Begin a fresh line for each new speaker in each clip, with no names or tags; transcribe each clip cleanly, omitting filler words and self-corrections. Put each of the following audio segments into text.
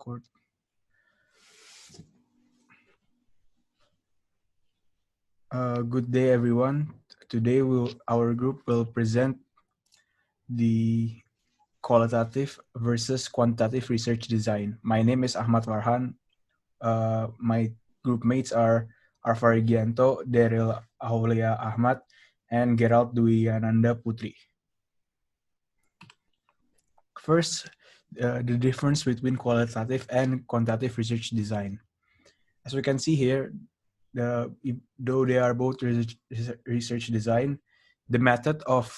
record. Good day, everyone. Today, our group will present the qualitative versus quantitative research design. My name is Ahmad Farhan. My group mates are Arfa Regianto, Daryl Aulia Ahmad, and Gerald Dwi Ananda Putri. First, the difference between qualitative and quantitative research design. As we can see here, though they are both research design, the method of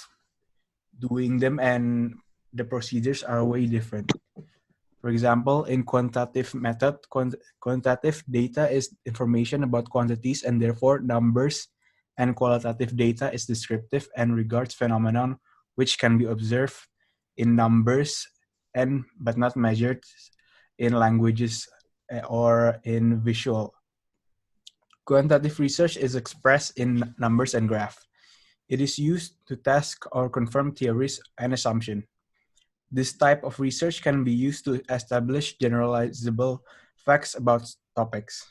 doing them and the procedures are way different. For example, in quantitative method, quantitative data is information about quantities and therefore numbers, and qualitative data is descriptive and regards phenomenon which can be observed in numbers and but not measured in languages or in visual. Quantitative research is expressed in numbers and graph. It is used to test or confirm theories and assumptions. This type of research can be used to establish generalizable facts about topics.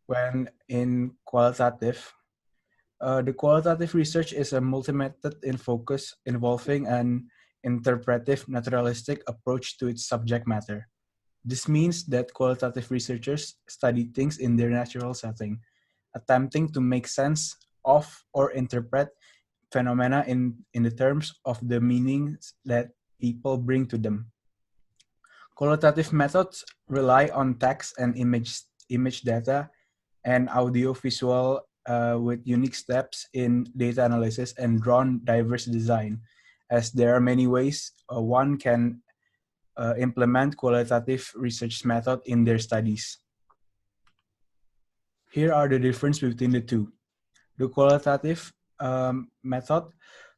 When in qualitative, the qualitative research is a multi-method in focus involving an interpretive naturalistic approach to its subject matter. This means that qualitative researchers study things in their natural setting, attempting to make sense of or interpret phenomena in the terms of the meanings that people bring to them. Qualitative methods rely on text and image data and audiovisual with unique steps in data analysis and drawn diverse design, as there are many ways one can implement qualitative research method in their studies. Here are the difference between the two. The qualitative method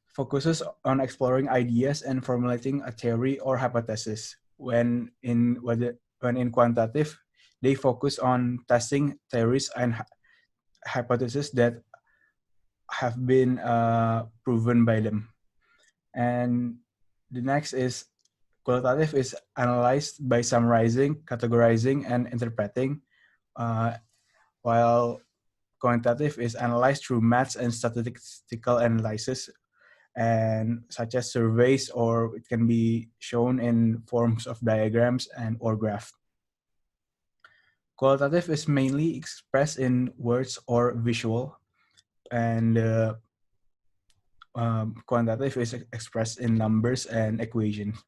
focuses on exploring ideas and formulating a theory or hypothesis. When in quantitative, they focus on testing theories and hypotheses that have been proven by them. And the next is qualitative is analyzed by summarizing, categorizing, and interpreting, while quantitative is analyzed through maths and statistical analysis, and such as surveys, or it can be shown in forms of diagrams and or graph. Qualitative is mainly expressed in words or visual, and quantitative is expressed in numbers and equations.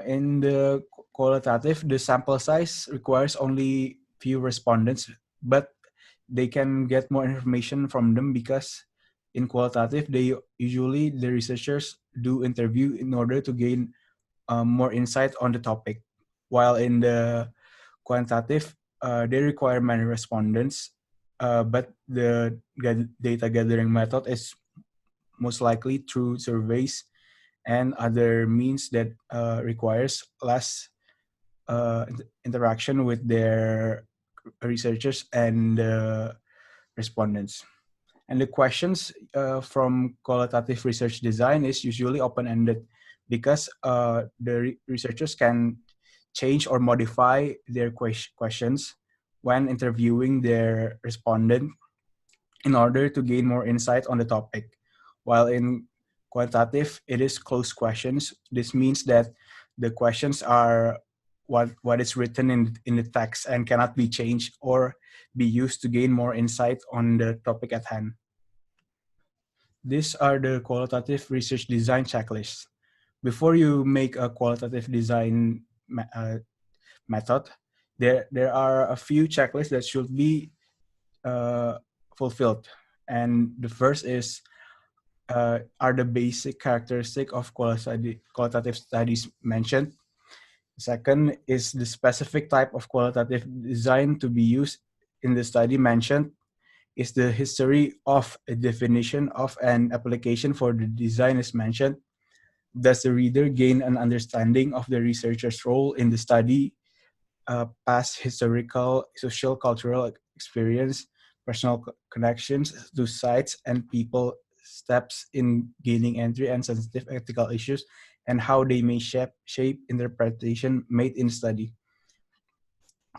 In the qualitative, the sample size requires only few respondents, but they can get more information from them because in qualitative, the researchers do interview in order to gain more insight on the topic. While in the quantitative, they require many respondents, but the data gathering method is most likely through surveys and other means that requires less interaction with their researchers and respondents. And the questions from qualitative research design is usually open-ended because the researchers can change or modify their questions when interviewing their respondent in order to gain more insight on the topic. While in quantitative, it is closed questions. This means that the questions are what is written in the text and cannot be changed or be used to gain more insight on the topic at hand. These are the qualitative research design checklists. Before you make a qualitative design method, there are a few checklists that should be fulfilled. And the first is are the basic characteristic of qualitative studies mentioned. Second is the specific type of qualitative design to be used in the study mentioned. Is the history of a definition of an application for the design is mentioned. Does the reader gain an understanding of the researcher's role in the study, past historical, social, cultural experience, personal connections to sites and people, steps in gaining entry and sensitive ethical issues, and how they may shape interpretation made in study.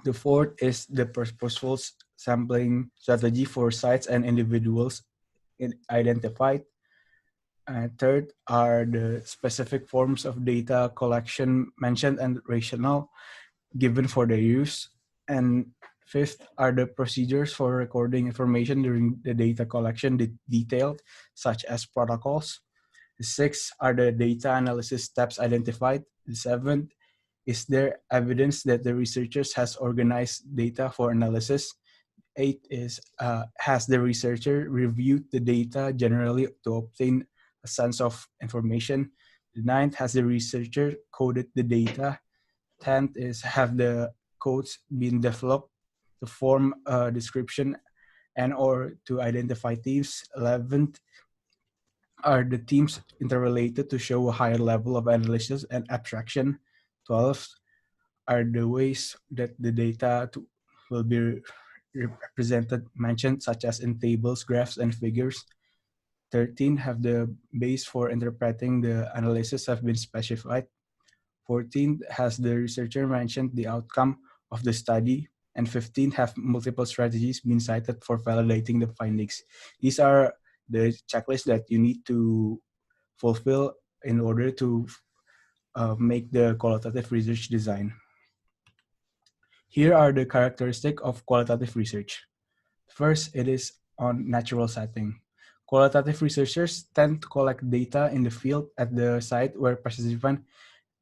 The fourth is the purposeful sampling strategy for sites and individuals identified. Third are the specific forms of data collection mentioned and rationale given for their use. And fifth are the procedures for recording information during the data collection detailed, such as protocols. The sixth are the data analysis steps identified. The seventh is there evidence that the researchers has organized data for analysis. Eight is has the researcher reviewed the data generally to obtain a sense of information. The ninth, has the researcher coded the data. 10th is have the codes been developed to form a description and or to identify themes. 11th, are the themes interrelated to show a higher level of analysis and abstraction. 12th, are the ways that the data will be represented mentioned, such as in tables, graphs, and figures. 13, have the base for interpreting the analysis have been specified. 14, has the researcher mentioned the outcome of the study. And 15, have multiple strategies been cited for validating the findings. These are the checklists that you need to fulfill in order to make the qualitative research design. Here are the characteristics of qualitative research. First, it is on natural setting. Qualitative researchers tend to collect data in the field at the site where participants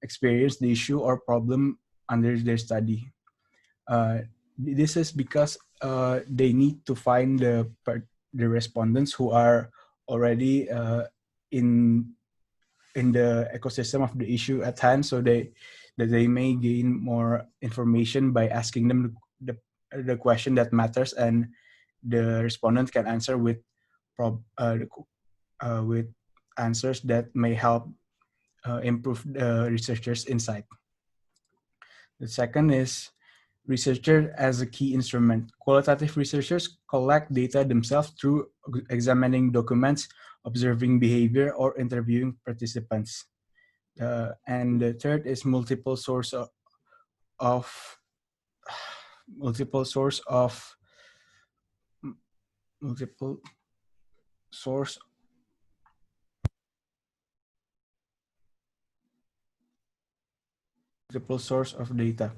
experience the issue or problem under their study. This is because they need to find the respondents who are already in the ecosystem of the issue at hand, so that they may gain more information by asking them the question that matters, and the respondent can answer with with answers that may help improve the researcher's insight. The second is researcher as a key instrument. Qualitative researchers collect data themselves through examining documents, observing behavior, or interviewing participants. And the third is multiple source of multiple source of multiple source multiple source of data.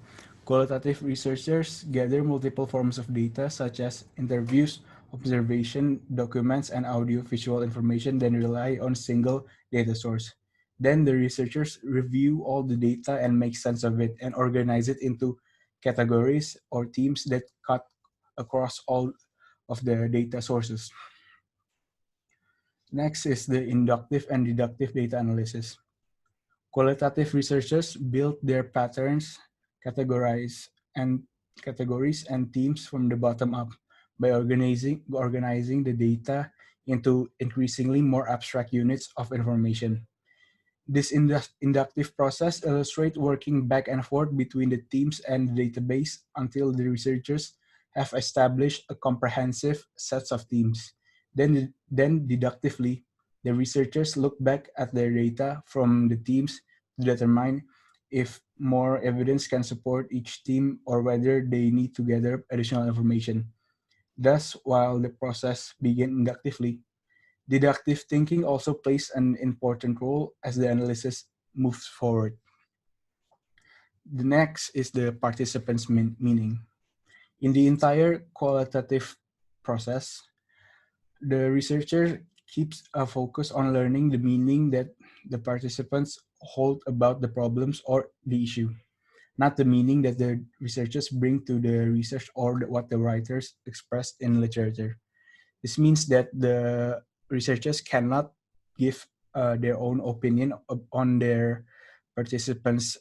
Qualitative researchers gather multiple forms of data such as interviews, observation, documents, and audio-visual information, then rely on single data source. Then the researchers review all the data and make sense of it and organize it into categories or themes that cut across all of the data sources. Next is the inductive and deductive data analysis. Qualitative researchers build their patterns, categorize and categories and themes from the bottom up by organizing the data into increasingly more abstract units of information. This inductive process illustrates working back and forth between the teams and the database until the researchers have established a comprehensive set of themes. Then deductively, the researchers look back at their data from the teams to determine if more evidence can support each team or whether they need to gather additional information. Thus, while the process begins inductively, deductive thinking also plays an important role as the analysis moves forward. The next is the participant's meaning. In the entire qualitative process, the researcher keeps a focus on learning the meaning that the participants hold about the problems or the issue, not the meaning that the researchers bring to the research or what the writers expressed in literature. This means that the researchers cannot give their own opinion on their participants'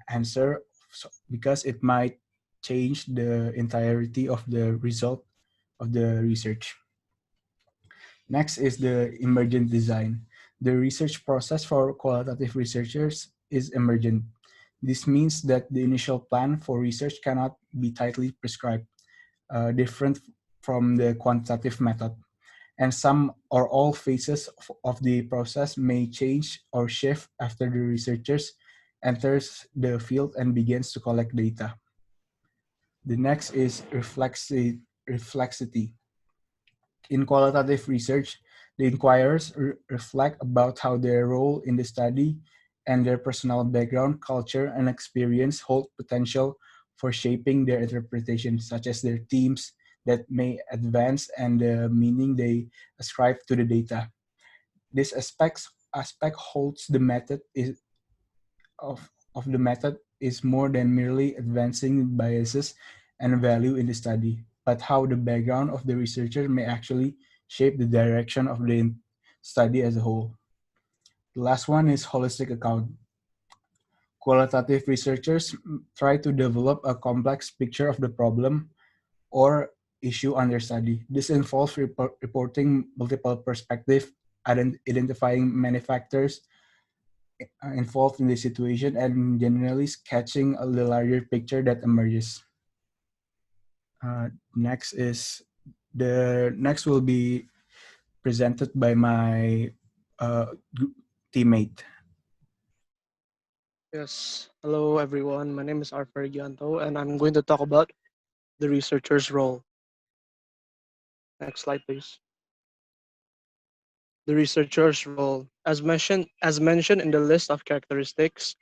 answer because it might change the entirety of the result of the research. Next is the emergent design. The research process for qualitative researchers is emergent. This means that the initial plan for research cannot be tightly prescribed, different from the quantitative method, and some or all phases of the process may change or shift after the researchers enters the field and begins to collect data. The next is reflexity. In qualitative research, the inquirers reflect about how their role in the study and their personal background, culture, and experience hold potential for shaping their interpretation, such as their themes that may advance and the meaning they ascribe to the data. This aspect holds the method is of the method is more than merely advancing biases and value in the study, but how the background of the researcher may actually shape the direction of the study as a whole. The last one is holistic account. Qualitative researchers try to develop a complex picture of the problem or issue under study. This involves reporting multiple perspectives, identifying many factors involved in the situation, and generally sketching the larger picture that emerges. Next is the next will be presented by my uh, teammate.
Yes. Hello, everyone. My name is Arthur Gianto, and I'm going to talk about the researcher's role. Next slide, please. The researcher's role. As mentioned in the list of characteristics,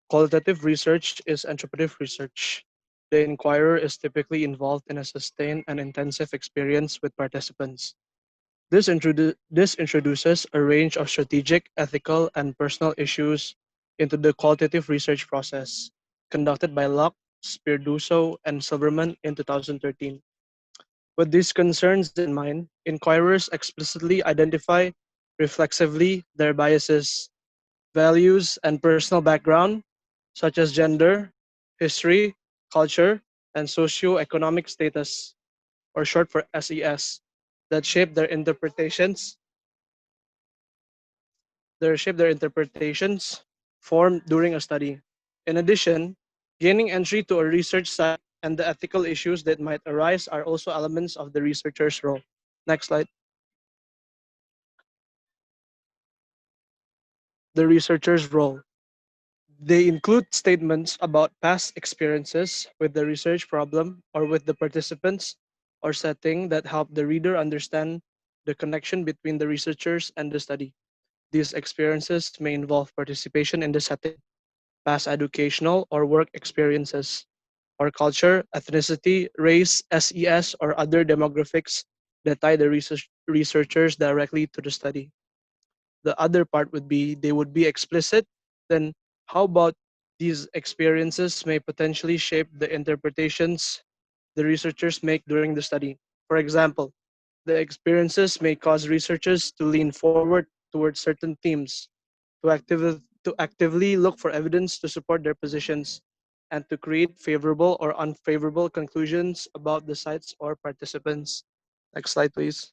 qualitative research is interpretive research. The inquirer is typically involved in a sustained and intensive experience with participants. This introduces a range of strategic, ethical, and personal issues into the qualitative research process, conducted by Locke, Spirduso, and Silverman in 2013. With these concerns in mind, inquirers explicitly identify reflexively their biases, values, and personal background, such as gender, history, culture, and socio-economic status, or short for SES, that shape their interpretations formed during a study. In addition, gaining entry to a research site and the ethical issues that might arise are also elements of the researcher's role. Next slide. The researcher's role. They include statements about past experiences with the research problem or with the participants or setting that help the reader understand the connection between the researchers and the study. These experiences may involve participation in the setting, past educational or work experiences, or culture, ethnicity, race, SES, or other demographics that tie the researchers directly to the study. The other part would be they would be explicit. Then, how about these experiences may potentially shape the interpretations the researchers make during the study? For example, the experiences may cause researchers to lean forward towards certain themes, to actively look for evidence to support their positions, and to create favorable or unfavorable conclusions about the sites or participants. Next slide, please.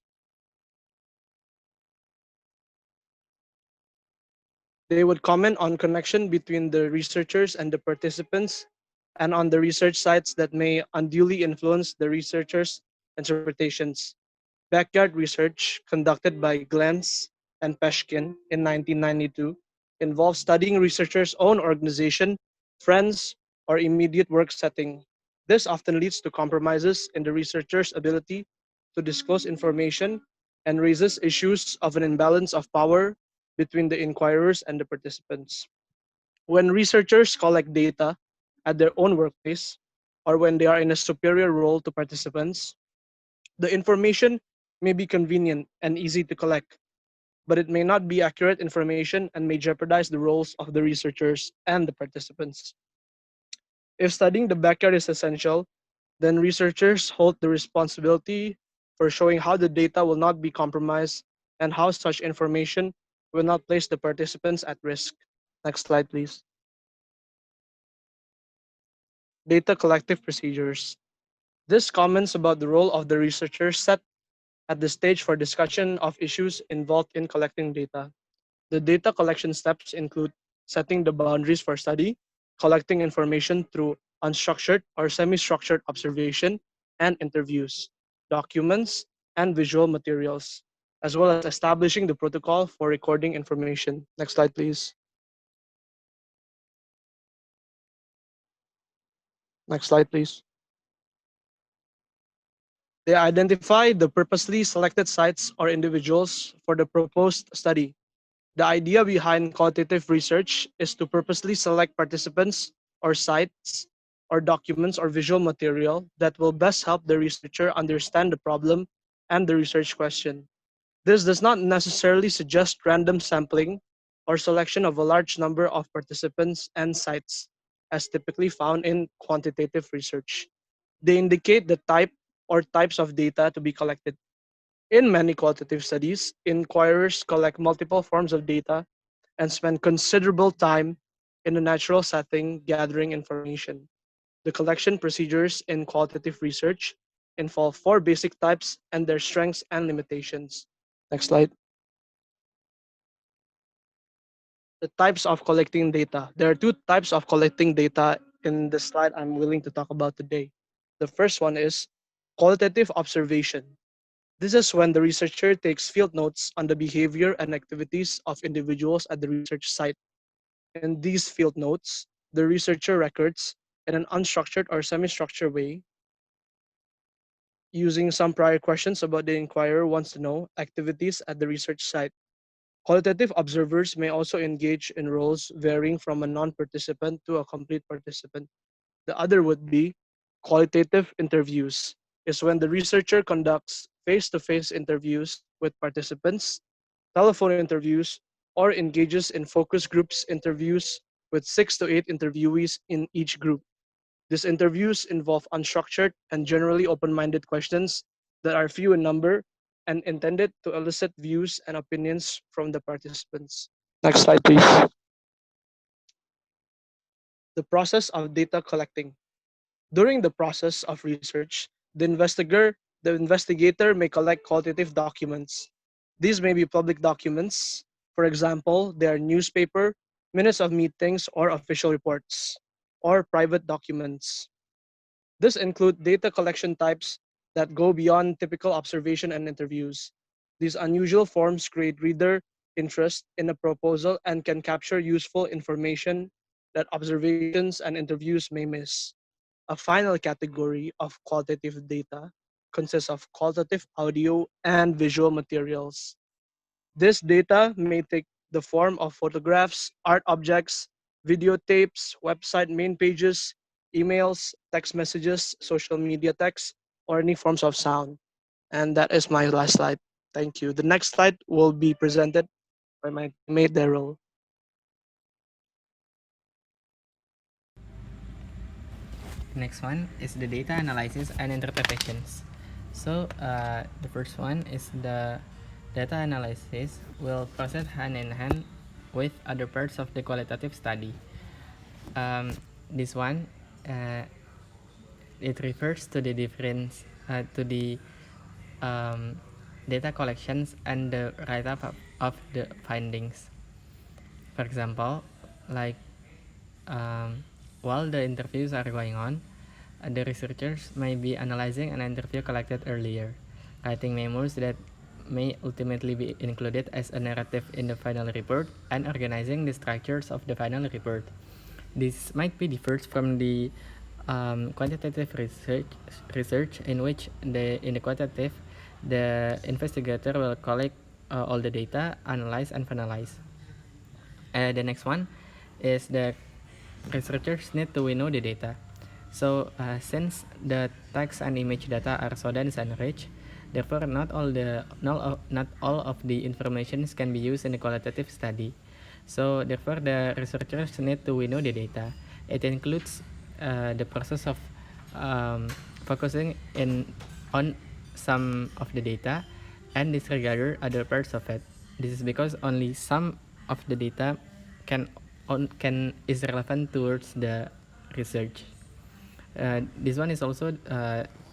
They would comment on connection between the researchers and the participants and on the research sites that may unduly influence the researchers' interpretations. Backyard research conducted by Glantz and Peshkin in 1992 involves studying researchers' own organization, friends, or immediate work setting. This often leads to compromises in the researcher's ability to disclose information and raises issues of an imbalance of power between the inquirers and the participants. When researchers collect data at their own workplace or when they are in a superior role to participants, the information may be convenient and easy to collect, but it may not be accurate information and may jeopardize the roles of the researchers and the participants. If studying the backyard is essential, then researchers hold the responsibility for showing how the data will not be compromised and how such information will not place the participants at risk. Next slide, please. Data collective procedures. This comments about the role of the researcher set at the stage for discussion of issues involved in collecting data. The data collection steps include setting the boundaries for study, collecting information through unstructured or semi-structured observation and interviews, documents, and visual materials, as well as establishing the protocol for recording information. Next slide, please. Next slide, please. They identify the purposely selected sites or individuals for the proposed study. The idea behind qualitative research is to purposely select participants or sites or documents or visual material that will best help the researcher understand the problem and the research question. This does not necessarily suggest random sampling or selection of a large number of participants and sites, as typically found in quantitative research. They indicate the type or types of data to be collected. In many qualitative studies, inquirers collect multiple forms of data and spend considerable time in a natural setting gathering information. The collection procedures in qualitative research involve four basic types and their strengths and limitations. Next slide. The types of collecting data. There are two types of collecting data in the slide I'm willing to talk about today. The first one is qualitative observation. This is when the researcher takes field notes on the behavior and activities of individuals at the research site. In these field notes, the researcher records in an unstructured or semi-structured way, using some prior questions about the inquirer wants to know activities at the research site. Qualitative observers may also engage in roles varying from a non-participant to a complete participant. The other would be qualitative interviews, is when the researcher conducts face-to-face interviews with participants, telephone interviews, or engages in focus groups interviews with 6 to 8 interviewees in each group. These interviews involve unstructured and generally open-minded questions that are few in number and intended to elicit views and opinions from the participants. Next slide, please. The process of data collecting. During the process of research, the investigator may collect qualitative documents. These may be public documents. For example, they are newspaper, minutes of meetings, or official reports, or private documents. This include data collection types that go beyond typical observation and interviews. These unusual forms create reader interest in a proposal and can capture useful information that observations and interviews may miss. A final category of qualitative data consists of qualitative audio and visual materials. This data may take the form of photographs, art objects, videotapes, website main pages, emails, text messages, social media text, or any forms of sound. And that is my last slide. Thank you. The next slide will be presented by my teammate Daryl.
Next one is the data analysis and interpretations. So the first one is the data analysis will proceed hand in hand with other parts of the qualitative study. This one uh, it refers to the difference to the um, data collections and the write-up of the findings. For example, like while the interviews are going on, the researchers may be analyzing an interview collected earlier, writing memos that may ultimately be included as a narrative in the final report, and organizing the structures of the final report. This might be different from the quantitative research in which in the quantitative the investigator will collect all the data, analyze and finalize. The next one is the researchers need to winnow the data. So since the text and image data are so dense and rich, therefore not all of the information can be used in a qualitative study. So therefore the researchers need to winnow the data. It includes the process of um, focusing in on some of the data and disregard other parts of it. This is because only some of the data can is relevant towards the research. This one is also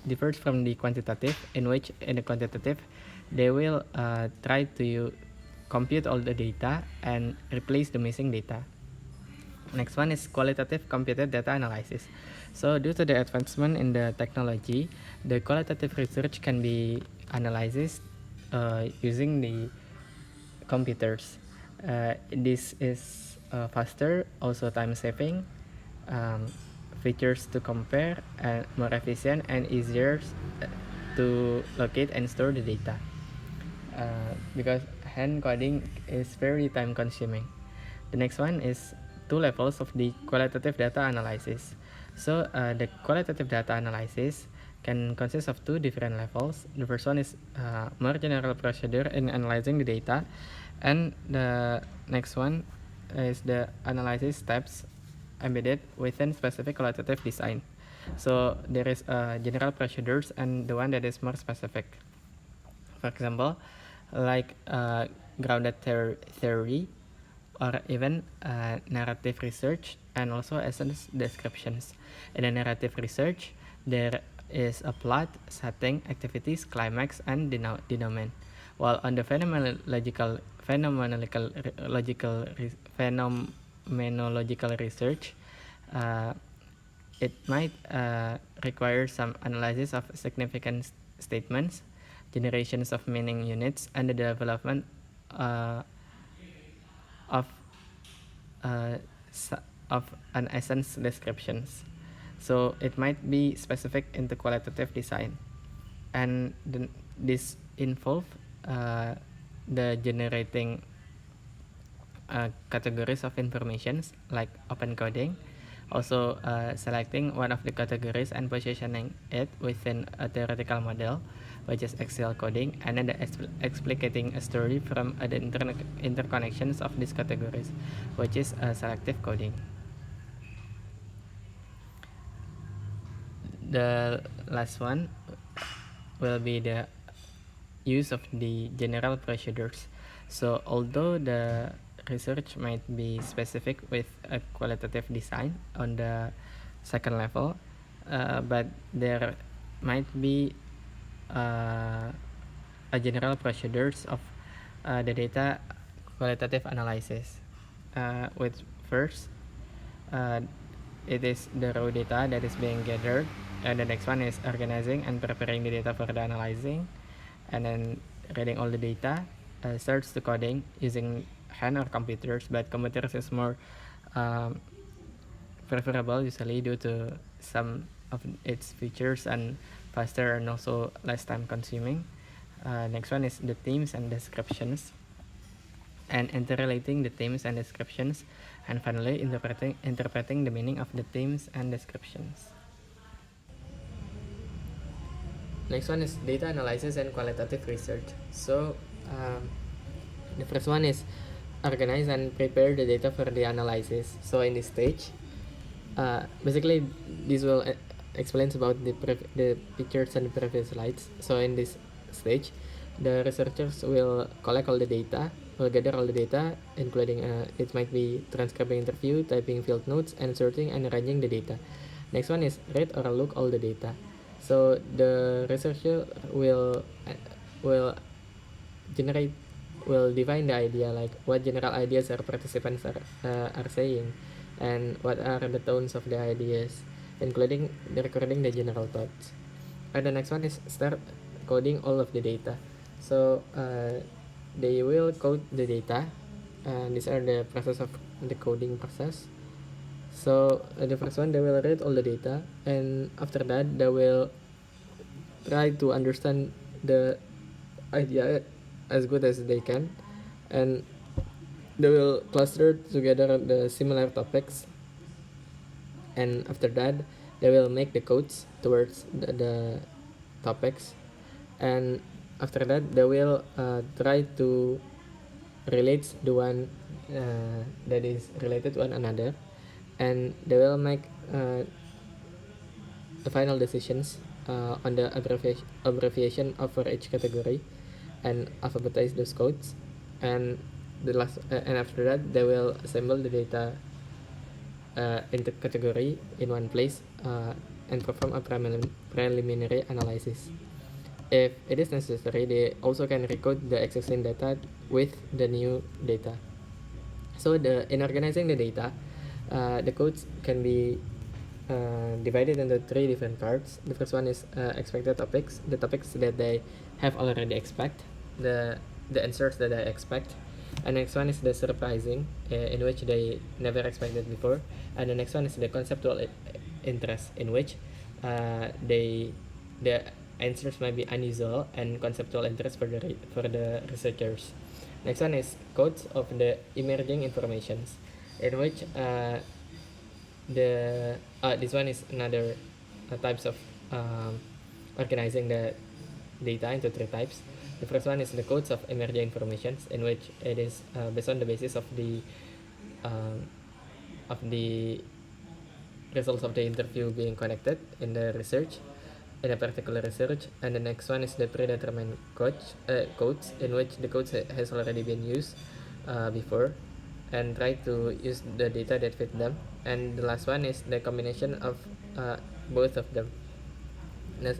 differs from the quantitative, in which in the quantitative they will try to compute all the data and replace the missing data. Next one is qualitative computed data analysis. So due to the advancement in the technology, the qualitative research can be analyzed using the computers. This is faster, also time saving, um, features to compare, and more efficient and easier to locate and store the data, because hand coding is very time consuming. The next one is two levels of the qualitative data analysis. So the qualitative data analysis can consist of two different levels. The first one is more general procedure in analyzing the data, and the next one is the analysis steps embedded within specific qualitative design. So there is general procedures and the one that is more specific. For example, like grounded theory, or even narrative research, and also essence descriptions. In a narrative research, there is a plot, setting, activities, climax, and denouement. While on the phenomenological research, uh, it might require some analysis of significant statements, generations of meaning units, and the development of uh, of an essence descriptions. So it might be specific into qualitative design, and this involve uh, the generating categories of informations like open coding, also selecting one of the categories and positioning it within a theoretical model, which is Excel coding, and then explicating a story from the interconnections of these categories, which is selective coding. The last one will be the use of the general procedures. So although the research might be specific with a qualitative design on the second level, but there might be a general procedures of the data qualitative analysis. With first, uh, it is the raw data that is being gathered, and the next one is organizing and preparing the data for the analyzing, and then reading all the data, starts the coding using hand or computers, but computers is more um, preferable usually due to some of its features and faster and also less time consuming. Next one is the themes and descriptions, and interrelating the themes and descriptions, and finally interpreting the meaning of the themes and descriptions. Next one is data analysis and qualitative research. So the first one is organize and prepare the data for the analysis. So in this stage, basically this will explains about the pictures and the previous slides. So in this stage, the researchers will collect all the data, will gather all the data, including it might be transcribing interview, typing field notes, and sorting and arranging the data. Next one is read or look all the data. So the researcher will generate will define the idea, like what general ideas our participants are saying, and what are the tones of the ideas, including the recording the general thoughts. And the next one is start coding all of the data. So they will code the data, and these are the process of the coding process. So the first one, they will read all the data, and after that they will try to understand the idea as good as they can, and they will cluster together the similar topics, and after that they will make the codes towards the topics, and after that they will try to relate the one that is related to one another, and they will make the final decisions on the abbreviation of for each category, and alphabetize those codes, and and after that they will assemble the data into category in one place, and perform a preliminary analysis. If it is necessary, they also can recode the existing data with the new data. So in organizing the data, the codes can be divided into three different parts. The first one is expected topics, the topics that they have already expect, the answers that they expect. And next one is the surprising, in which they never expected before. And the next one is the conceptual interest, in which they answers might be unusual and conceptual interest for the researchers. Next one is codes of the emerging informations, in which the this one is another types of um, organizing the data into three types. The first one is the codes of emerging informations, in which it is based on the basis um, of the results of the interview being connected in the research, in a particular research. And the next one is the predetermined codes, in which the codes has already been used before and try to use the data that fit them. And the last one is the combination of both of them.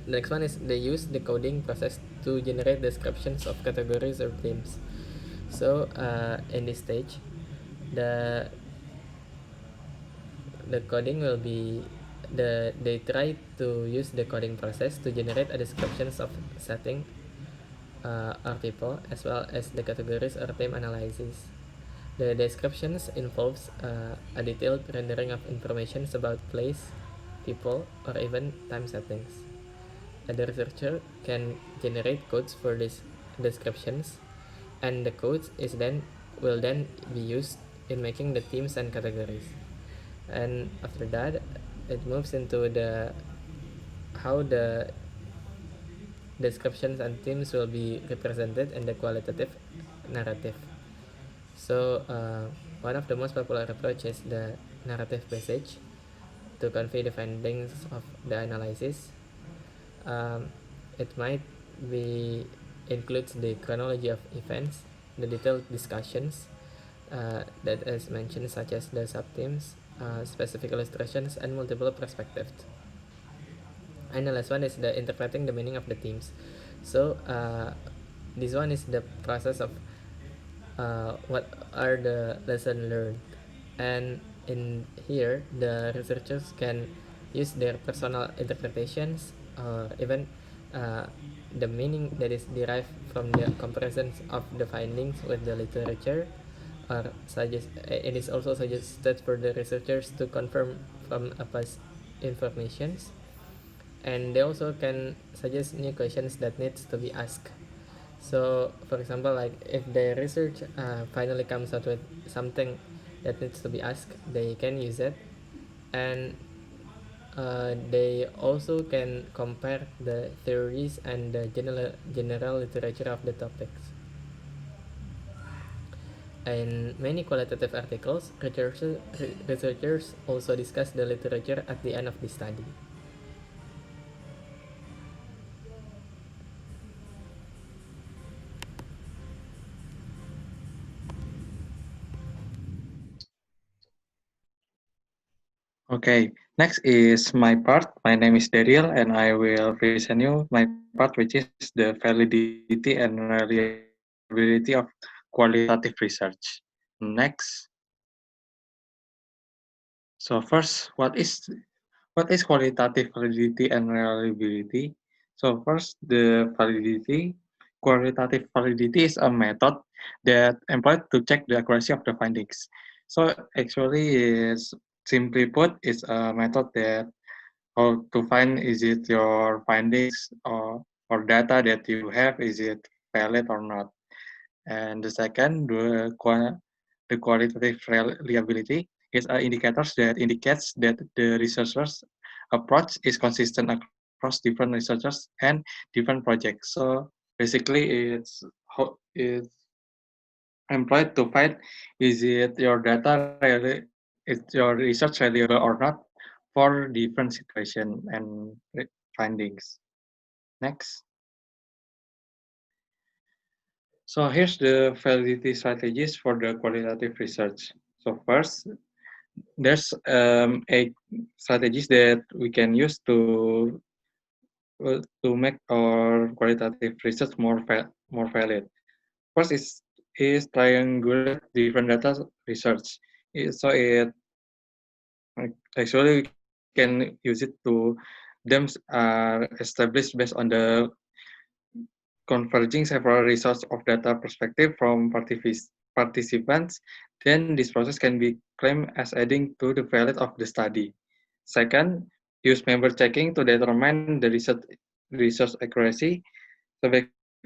Next one is they use the coding process to generate descriptions of categories or themes. So in this stage, the the coding will be they try to use the coding process to generate a descriptions of setting or people, as well as the categories or theme analysis. The descriptions involves a detailed rendering of information about place, people, or even time settings. The researcher can generate codes for these descriptions, and the codes is then will then be used in making the themes and categories. And after that, it moves into the how the descriptions and themes will be represented in the qualitative narrative. So one of the most popular approach is the narrative passage to convey the findings of the analysis. um, it might be includes the chronology of events, the detailed discussions that is mentioned, such as the subthemes, specific illustrations, and multiple perspectives. And the last one is the interpreting the meaning of the themes. So this one is the process of what are the lesson learned, and in here the researchers can use their personal interpretations or even uh, the meaning that is derived from the comparisons of the findings with the literature, or suggest it is also suggested for the researchers to confirm from a past informations, and they also can suggest new questions that needs to be asked. So for example, like if the research finally comes out with something that needs to be asked, they can use it. And they also can compare the theories and the general literature of the topics. In many qualitative articles, researchers also discuss the literature at the end of the study.
Okay, next is my part. My name is Daryl, and I will present you my part, which is the validity and reliability of qualitative research. Next. So first, what is qualitative validity and reliability? So first, the validity. Qualitative validity is a method that employed to check the accuracy of the findings. So actually, is simply put, it's a method that how to find is it your findings or data that you have, is it valid or not. And the second, the qualitative reliability is indicators that indicates that the researchers approach is consistent across different researchers and different projects. So basically, it's employed to find is it your data really, is your research reliable or not for different situation and findings. Next. So here's the validity strategies for the qualitative research. So first, there's eight strategies that we can use to make our qualitative research more valid. First is triangulate different data research. So actually we can use it to them are established based on the converging several resources of data perspective from participants, then this process can be claimed as adding to the value of the study. Second, use member checking to determine the research research accuracy. So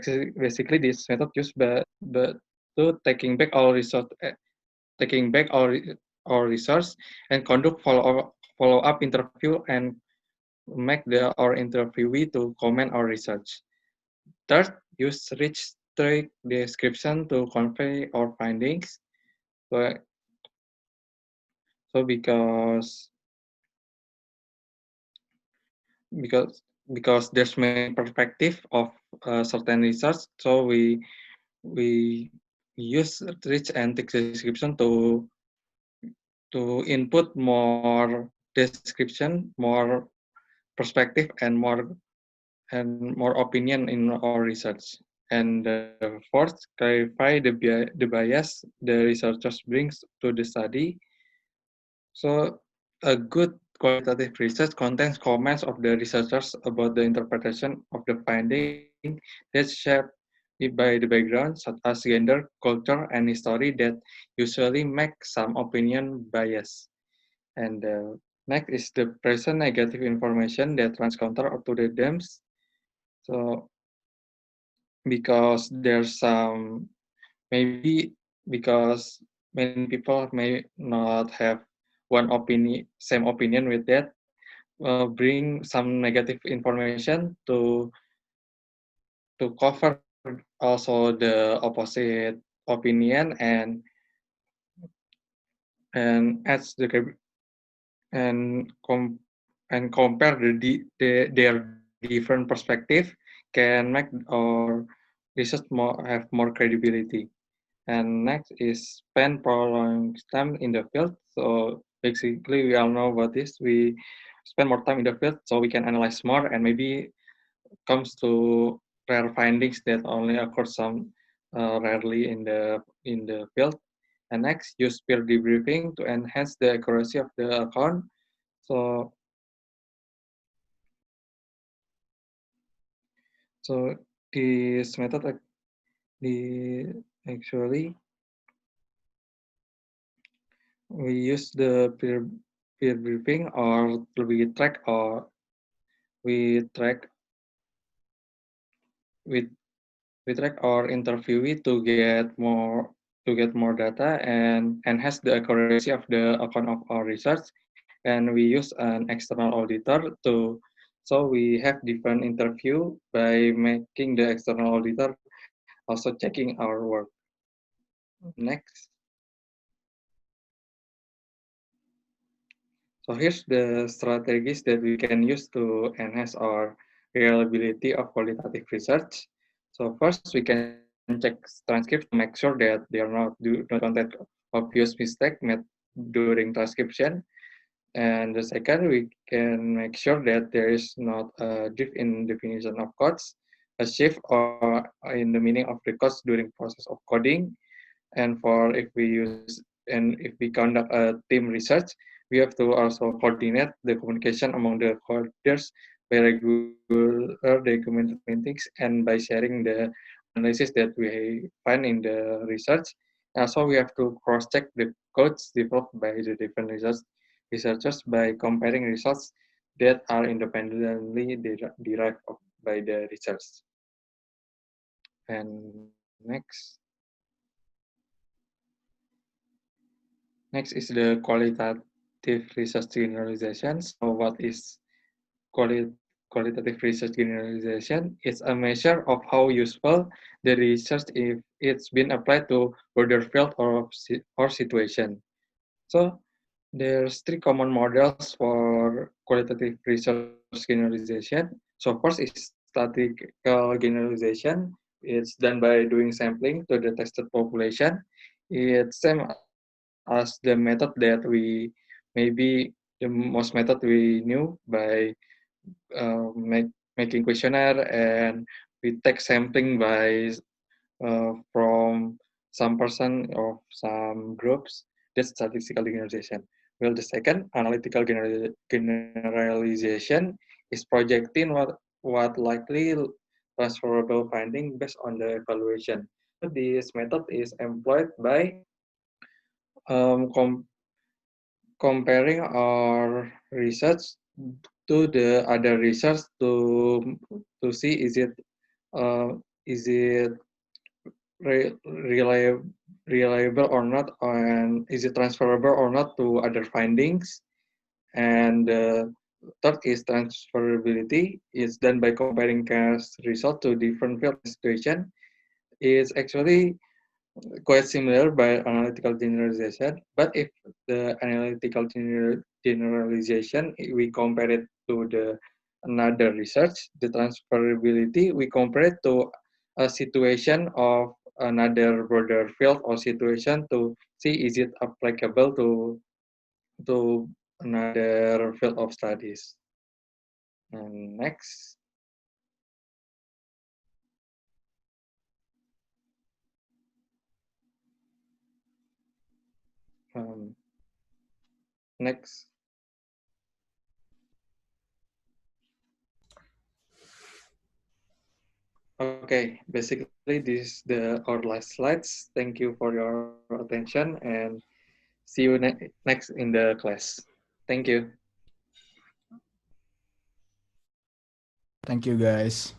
basically, this method used but to taking back our research and conduct follow up interview and make our interviewee to comment our research. Third, use rich strict description to convey our findings. So, because because because there's many perspective of certain research, so we use rich and thick description to input more description, more perspective, and more opinion in our research. And fourth, clarify the bias the researchers brings to the study. So a good qualitative research contains comments of the researchers about the interpretation of the finding that's shaped by the background, such as gender, culture, and history that usually make some opinion bias. And next is the present negative information that runs counter to the dams. So because there's some maybe because many people may not have one opinion same opinion with that bring some negative information to cover also the opposite opinion and adds and com, and compare their different perspective can make our research have more credibility. And next is spend prolonged time in the field. So basically, we all know what this. We spend more time in the field so we can analyze more and maybe comes to rare findings that only occur some rarely in the field. And next, use peer debriefing to enhance the accuracy of the account. So so this method the actually we use the peer briefing or we track we, we track our interviewee to get more data and enhance the accuracy of the account of our research. And we use an external auditor to so we have different interview by making the external auditor also checking our work. Next. So here's the strategies that we can use to enhance our reliability of qualitative research. So first, we can check transcripts to make sure that they are not contain obvious mistake made during transcription. And the second, we can make sure that there is not a drift in definition of codes, a shift or in the meaning of the codes during process of coding. And for if we conduct a team research, we have to also coordinate the communication among the coders by regular document meetings and by sharing the analysis that we find in the research. Also, we have to cross-check the codes developed by the different researchers by comparing results that are independently derived by the research. And next is the qualitative research generalization. So what is qualitative research generalization? It's a measure of how useful the research if it's been applied to broader field or situation. So there's three common models for qualitative research generalization. So first is statistical generalization. It's done by doing sampling to the tested population. It's same as the method that maybe the most method we knew by making questionnaire and we take sampling by from some person or some groups. That's statistical generalization. Well, the second analytical generalization is projecting what likely transferable finding based on the evaluation. So this method is employed by um, com comparing our research to the other research to see uh, is it reliable or not, and is it transferable or not to other findings. And third is transferability. It's done by comparing case result to different field situation. It's actually quite similar by analytical generalization, but if the analytical generalization we compare it to the another research, the transferability we compare it to a situation of another broader field or situation to see is it applicable to another field of studies. And next, um, next. Okay, basically this is our last slides. Thank you for your attention and see you next in the class. Thank you.
Thank you, guys.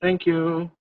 Thank you.